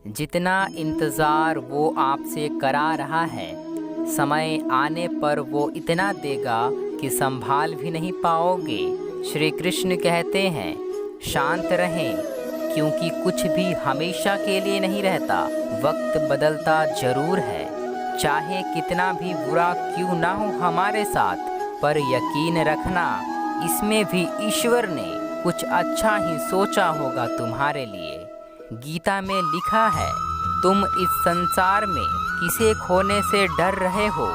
जितना इंतज़ार वो आपसे करा रहा है, समय आने पर वो इतना देगा कि संभाल भी नहीं पाओगे। श्री कृष्ण कहते हैं, शांत रहें, क्योंकि कुछ भी हमेशा के लिए नहीं रहता। वक्त बदलता जरूर है, चाहे कितना भी बुरा क्यों ना हो हमारे साथ, पर यकीन रखना इसमें भी ईश्वर ने कुछ अच्छा ही सोचा होगा तुम्हारे लिए। गीता में लिखा है, तुम इस संसार में किसे खोने से डर रहे हो,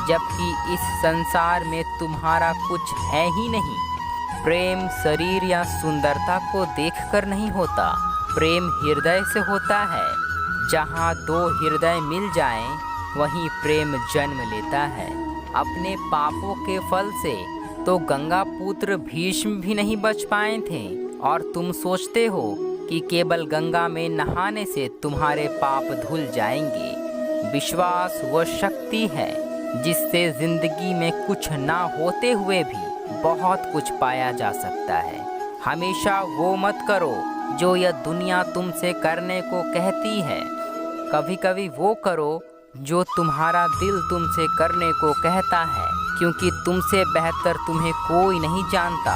जबकि इस संसार में तुम्हारा कुछ है ही नहीं। प्रेम शरीर या सुंदरता को देखकर नहीं होता, प्रेम हृदय से होता है। जहाँ दो हृदय मिल जाएं, वहीं प्रेम जन्म लेता है। अपने पापों के फल से तो गंगा पुत्र भीष्म भी नहीं बच पाए थे, और तुम सोचते हो कि केवल गंगा में नहाने से तुम्हारे पाप धुल जाएंगे। विश्वास वह शक्ति है जिससे जिंदगी में कुछ ना होते हुए भी बहुत कुछ पाया जा सकता है। हमेशा वो मत करो जो यह दुनिया तुमसे करने को कहती है, कभी कभी वो करो जो तुम्हारा दिल तुमसे करने को कहता है, क्योंकि तुमसे बेहतर तुम्हें कोई नहीं जानता।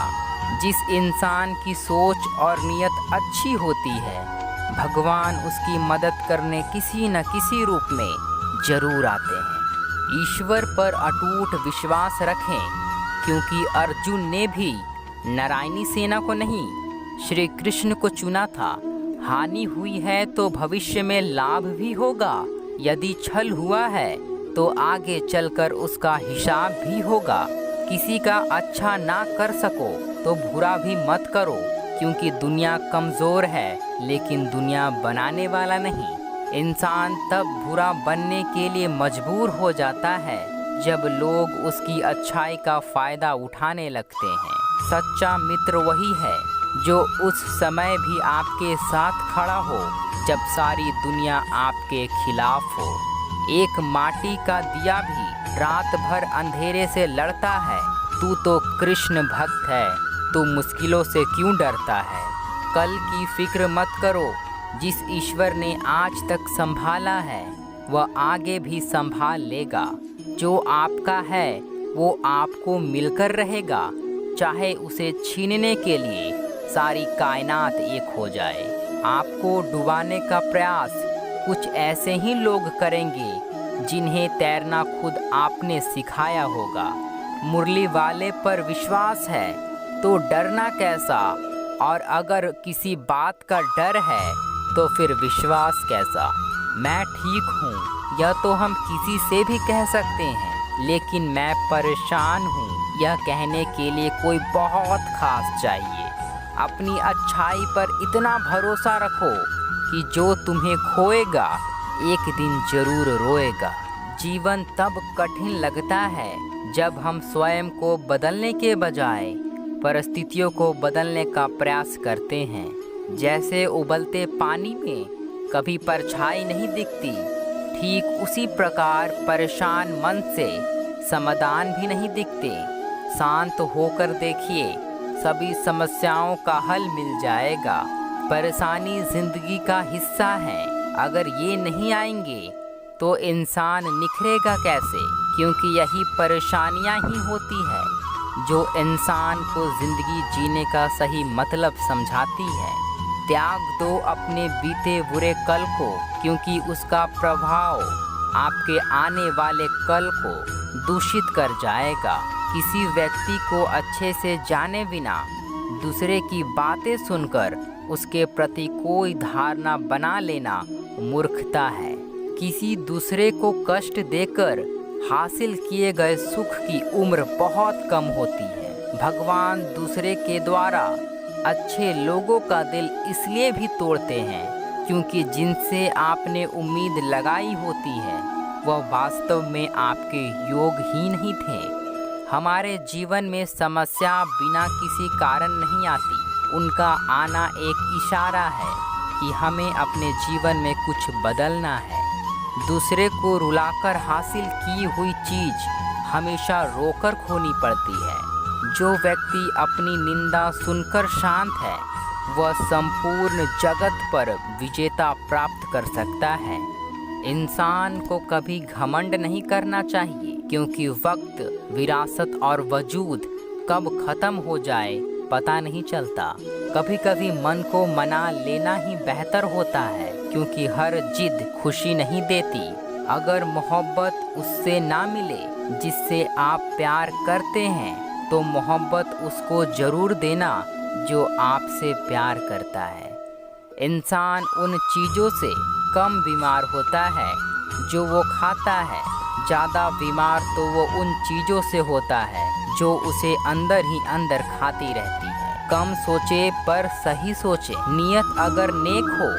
जिस इंसान की सोच और नीयत अच्छी होती है, भगवान उसकी मदद करने किसी न किसी रूप में जरूर आते हैं। ईश्वर पर अटूट विश्वास रखें, क्योंकि अर्जुन ने भी नारायणी सेना को नहीं, श्री कृष्ण को चुना था। हानि हुई है तो भविष्य में लाभ भी होगा। यदि छल हुआ है तो आगे चलकर उसका हिसाब भी होगा। किसी का अच्छा ना कर सको तो बुरा भी मत करो, क्योंकि दुनिया कमज़ोर है लेकिन दुनिया बनाने वाला नहीं। इंसान तब बुरा बनने के लिए मजबूर हो जाता है जब लोग उसकी अच्छाई का फ़ायदा उठाने लगते हैं। सच्चा मित्र वही है जो उस समय भी आपके साथ खड़ा हो जब सारी दुनिया आपके खिलाफ हो। एक माटी का दिया भी रात भर अंधेरे से लड़ता है। तू तो कृष्ण भक्त है, तू मुश्किलों से क्यों डरता है। कल की फिक्र मत करो, जिस ईश्वर ने आज तक संभाला है वह आगे भी संभाल लेगा। जो आपका है वो आपको मिलकर रहेगा, चाहे उसे छीनने के लिए सारी कायनात एक हो जाए। आपको डुबाने का प्रयास कुछ ऐसे ही लोग करेंगे जिन्हें तैरना खुद आपने सिखाया होगा। मुरली वाले पर विश्वास है तो डरना कैसा, और अगर किसी बात का डर है तो फिर विश्वास कैसा। मैं ठीक हूँ यह तो हम किसी से भी कह सकते हैं, लेकिन मैं परेशान हूँ यह कहने के लिए कोई बहुत खास चाहिए। अपनी अच्छाई पर इतना भरोसा रखो कि जो तुम्हें खोएगा एक दिन जरूर रोएगा। जीवन तब कठिन लगता है जब हम स्वयं को बदलने के बजाय परिस्थितियों को बदलने का प्रयास करते हैं। जैसे उबलते पानी में कभी परछाई नहीं दिखती, ठीक उसी प्रकार परेशान मन से समाधान भी नहीं दिखते। शांत होकर देखिए, सभी समस्याओं का हल मिल जाएगा। परेशानी जिंदगी का हिस्सा है, अगर ये नहीं आएंगे तो इंसान निखरेगा कैसे, क्योंकि यही परेशानियां ही होती है जो इंसान को जिंदगी जीने का सही मतलब समझाती है। त्याग दो अपने बीते बुरे कल को, क्योंकि उसका प्रभाव आपके आने वाले कल को दूषित कर जाएगा। किसी व्यक्ति को अच्छे से जाने बिना दूसरे की बातें सुनकर उसके प्रति कोई धारणा बना लेना मूर्खता है। किसी दूसरे को कष्ट देकर हासिल किए गए सुख की उम्र बहुत कम होती है। भगवान दूसरे के द्वारा अच्छे लोगों का दिल इसलिए भी तोड़ते हैं क्योंकि जिनसे आपने उम्मीद लगाई होती है वह वास्तव में आपके योग ही नहीं थे। हमारे जीवन में समस्या बिना किसी कारण नहीं आती, उनका आना एक इशारा है कि हमें अपने जीवन में कुछ बदलना है। दूसरे को रुलाकर हासिल की हुई चीज हमेशा रोकर खोनी पड़ती है। जो व्यक्ति अपनी निंदा सुनकर शांत है वह संपूर्ण जगत पर विजेता प्राप्त कर सकता है। इंसान को कभी घमंड नहीं करना चाहिए, क्योंकि वक्त, विरासत और वजूद कब खत्म हो जाए पता नहीं चलता। कभी कभी मन को मना लेना ही बेहतर होता है, क्योंकि हर जिद खुशी नहीं देती। अगर मोहब्बत उससे ना मिले जिससे आप प्यार करते हैं, तो मोहब्बत उसको ज़रूर देना जो आपसे प्यार करता है। इंसान उन चीज़ों से कम बीमार होता है जो वो खाता है, ज़्यादा बीमार तो वो उन चीज़ों से होता है जो उसे अंदर ही अंदर खाती रहती है। कम सोचे पर सही सोचे। नियत अगर नेक हो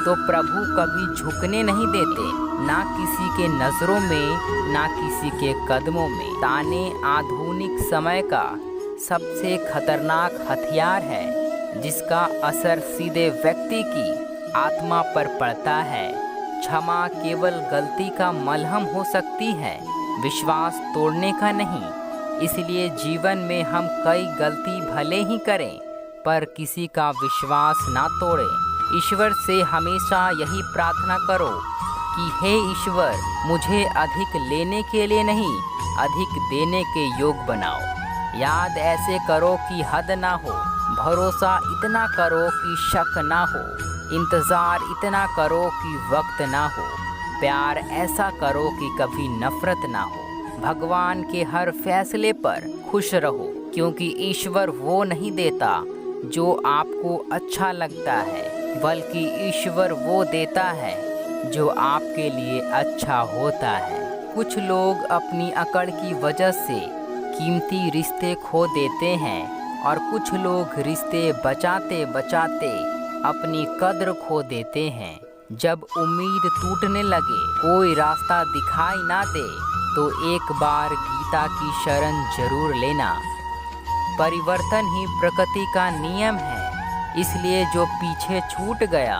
तो प्रभु कभी झुकने नहीं देते, ना किसी के नज़रों में ना किसी के कदमों में। ताने आधुनिक समय का सबसे खतरनाक हथियार है, जिसका असर सीधे व्यक्ति की आत्मा पर पड़ता है। क्षमा केवल गलती का मलहम हो सकती है, विश्वास तोड़ने का नहीं। इसलिए जीवन में हम कई गलती भले ही करें, पर किसी का विश्वास ना तोड़ें। ईश्वर से हमेशा यही प्रार्थना करो कि हे ईश्वर, मुझे अधिक लेने के लिए नहीं, अधिक देने के योग बनाओ। याद ऐसे करो कि हद ना हो, भरोसा इतना करो कि शक ना हो, इंतज़ार इतना करो कि वक्त ना हो, प्यार ऐसा करो कि कभी नफरत ना हो। भगवान के हर फैसले पर खुश रहो, क्योंकि ईश्वर वो नहीं देता जो आपको अच्छा लगता है, बल्कि ईश्वर वो देता है जो आपके लिए अच्छा होता है। कुछ लोग अपनी अकड़ की वजह से कीमती रिश्ते खो देते हैं, और कुछ लोग रिश्ते बचाते बचाते अपनी कद्र खो देते हैं। जब उम्मीद टूटने लगे, कोई रास्ता दिखाई ना दे, तो एक बार गीता की शरण जरूर लेना। परिवर्तन ही प्रकृति का नियम है, इसलिए जो पीछे छूट गया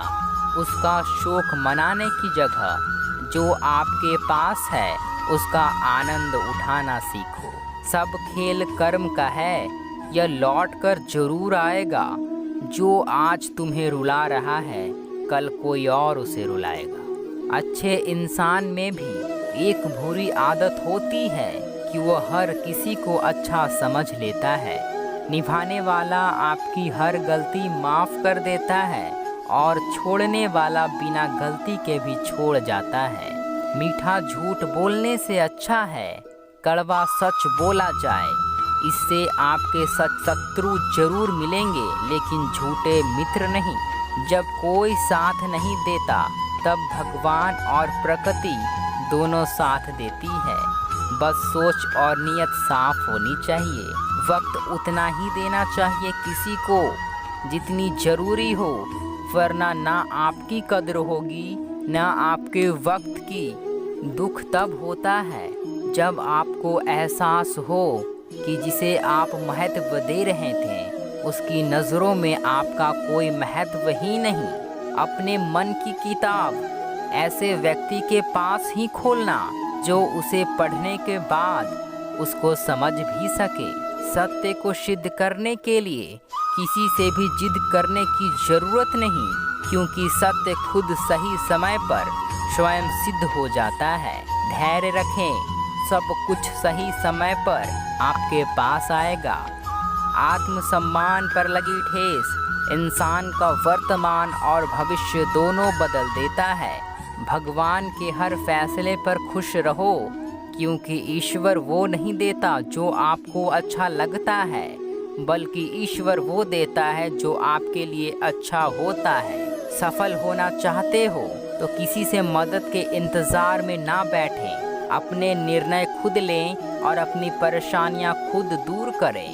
उसका शोक मनाने की जगह जो आपके पास है उसका आनंद उठाना सीखो। सब खेल कर्म का है, यह लौट कर जरूर आएगा। जो आज तुम्हें रुला रहा है, कल कोई और उसे रुलाएगा। अच्छे इंसान में भी एक बुरी आदत होती है कि वह हर किसी को अच्छा समझ लेता है। निभाने वाला आपकी हर गलती माफ़ कर देता है, और छोड़ने वाला बिना गलती के भी छोड़ जाता है। मीठा झूठ बोलने से अच्छा है कड़वा सच बोला जाए। इससे आपके शत्रु जरूर मिलेंगे, लेकिन झूठे मित्र नहीं। जब कोई साथ नहीं देता, तब भगवान और प्रकृति दोनों साथ देती है। बस सोच और नियत साफ होनी चाहिए। वक्त उतना ही देना चाहिए किसी को जितनी ज़रूरी हो, वरना ना आपकी कद्र होगी ना आपके वक्त की। दुख तब होता है जब आपको एहसास हो कि जिसे आप महत्व दे रहे थे, उसकी नज़रों में आपका कोई महत्व ही नहीं। अपने मन की किताब ऐसे व्यक्ति के पास ही खोलना जो उसे पढ़ने के बाद उसको समझ भी सके। सत्य को सिद्ध करने के लिए किसी से भी जिद करने की ज़रूरत नहीं, क्योंकि सत्य खुद सही समय पर स्वयं सिद्ध हो जाता है। धैर्य रखें, सब कुछ सही समय पर आपके पास आएगा। आत्मसम्मान पर लगी ठेस इंसान का वर्तमान और भविष्य दोनों बदल देता है। भगवान के हर फैसले पर खुश रहो, क्योंकि ईश्वर वो नहीं देता जो आपको अच्छा लगता है, बल्कि ईश्वर वो देता है जो आपके लिए अच्छा होता है। सफल होना चाहते हो तो किसी से मदद के इंतज़ार में ना बैठें। अपने निर्णय खुद लें और अपनी परेशानियां खुद दूर करें।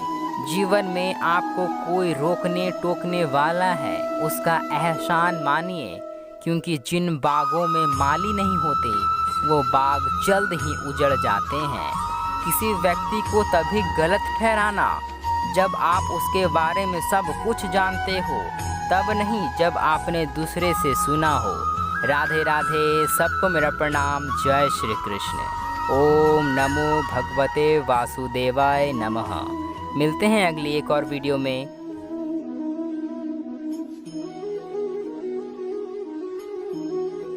जीवन में आपको कोई रोकने टोकने वाला है, उसका एहसान मानिए, क्योंकि जिन बागों में माली नहीं होते वो बाग जल्द ही उजड़ जाते हैं। किसी व्यक्ति को तभी गलत ठहराना जब आप उसके बारे में सब कुछ जानते हो, तब नहीं जब आपने दूसरे से सुना हो। राधे राधे, सबको मेरा प्रणाम। जय श्री कृष्ण। ओम नमो भगवते वासुदेवाय नमः। मिलते हैं अगली एक और वीडियो में।